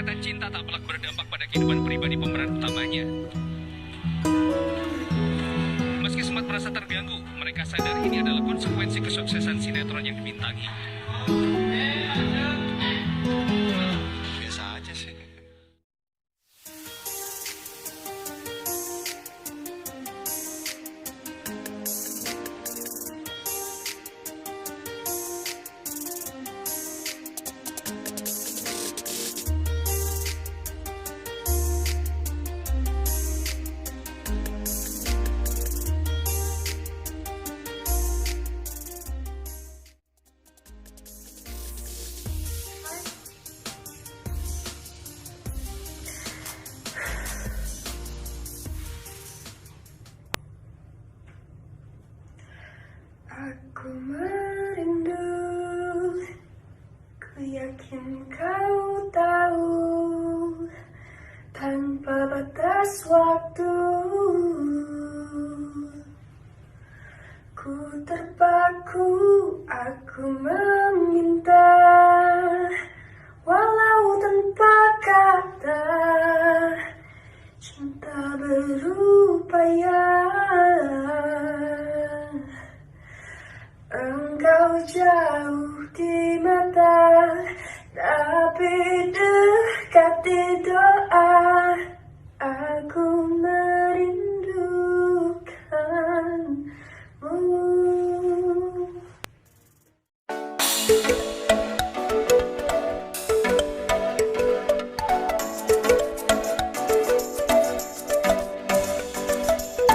Ikatan cinta tak pelak berdampak pada kehidupan pribadi pemeran utamanya. Meski sempat merasa terganggu, mereka sadar ini adalah konsekuensi kesuksesan sinetron yang dibintangi. Biasa aja sih. Aku merindu, ku yakin kau tahu, tanpa batas waktu. Ku terpaku, aku meminta, walau tanpa kata, cinta berupaya. Engkau jauh di mata, tapi dekat di doa.